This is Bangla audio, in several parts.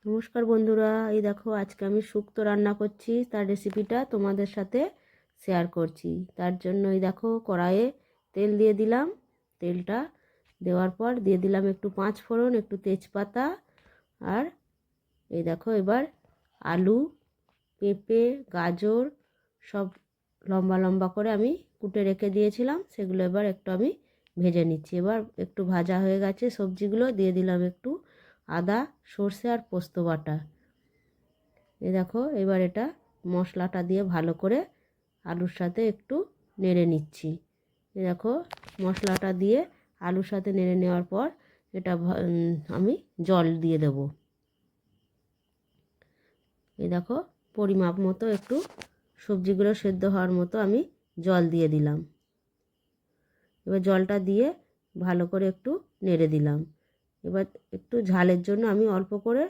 নমস্কার বন্ধুরা, এই দেখো আজকে আমি শুক্তো রান্না করছি, তার রেসিপিটা তোমাদের সাথে শেয়ার করছি। তার জন্য এই দেখো কড়াইয়ে তেল দিয়ে দিলাম। তেলটা দেওয়ার পর দিয়ে দিলাম একটু পাঁচ ফোড়ন, একটু তেজপাতা, আর এই দেখো এবার আলু, পেঁপে, গাজর সব লম্বা লম্বা করে আমি কুটে রেখে দিয়েছিলাম, সেগুলো এবার একটু আমি ভেজে নিচ্ছি। এবার একটু ভাজা হয়ে গেছে সবজিগুলো, দিয়ে দিলাম একটু আদা, সর্ষে আর পোস্ত বাটা। এই দেখো এবার এটা মশলাটা দিয়ে ভালো করে আলুর সাথে একটু নেড়ে নিচ্ছি। এই দেখো মশলাটা দিয়ে আলুর সাথে নেড়ে নেওয়ার পর এটা আমি জল দিয়ে দেব। এই দেখো পরিমাপ মতো একটু সবজিগুলো সেদ্ধ হওয়ার মতো আমি জল দিয়ে দিলাম। এবার জলটা দিয়ে ভালো করে একটু নেড়ে দিলাম। এবার একটু ঝালের জন্য আমি অল্প করে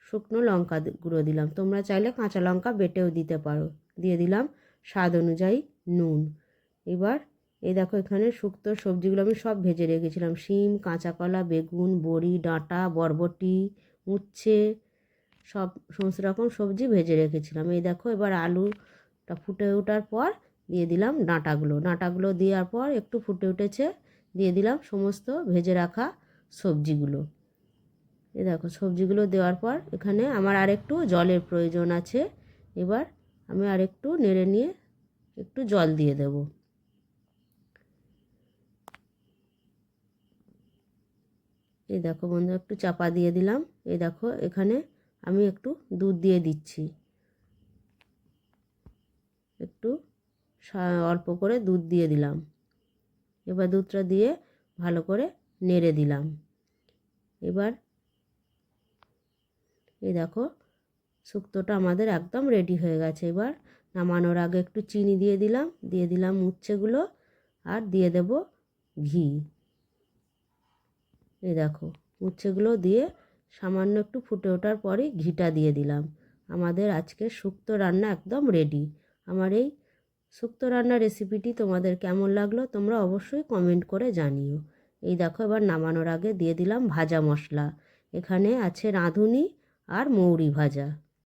শুকনো লঙ্কা গুঁড়ো দিলাম, তোমরা চাইলে কাঁচা লঙ্কা বেটেও দিতে পারো। দিয়ে দিলাম স্বাদ অনুযায়ী নুন। এবার এই দেখো এখানে শুক্তো সবজিগুলো আমি সব ভেজে রেখেছিলাম, শিম, কাঁচা কলা, বেগুন, বড়ি, ডাঁটা, বরবটি, উচ্ছে, সমস্ত রকম সবজি ভেজে রেখেছিলাম। এই দেখো এবার আলুটা ফুটে ওঠার পর দিয়ে দিলাম ডাঁটাগুলো দেওয়ার পর একটু ফুটে উঠেছে, দিয়ে দিলাম সমস্ত ভেজে রাখা সবজিগুলো। এই দেখো সবজিগুলো দেওয়ার পর এখানে আমার আরেকটু জলের প্রয়োজন আছে। এবার আমি আরেকটু নেড়ে নিয়ে একটু জল দিয়ে দেব। এই দেখো বন্ধু একটু চাপা দিয়ে দিলাম। এই দেখো এখানে আমি একটু দুধ দিয়ে দিচ্ছি, একটু অল্প করে দুধ দিয়ে দিলাম। এবার দুধটা দিয়ে ভালো করে নেড়ে দিলাম। এবার এই দেখো শুক্তোটা আমাদের একদম রেডি হয়ে গেছে। এবার নামানোর আগে একটু চিনি দিয়ে দিলাম উচ্ছেগুলো, আর দিয়ে দেব ঘি। এই দেখো উচ্ছেগুলো দিয়ে সামান্য একটু ফুটে ওঠার পরে ঘিটা দিয়ে দিলাম। আমাদের আজকে শুক্তো রান্না একদম রেডি। আমার এই শুক্তো রান্নার রেসিপিটি তোমাদের কেমন লাগলো তোমরা অবশ্যই কমেন্ট করে জানিও। এই দেখো এবার নামানোর আগে দিয়ে দিলাম ভাজা মশলা, এখানে আছে রাঁধুনি আর মৌরি ভাজা।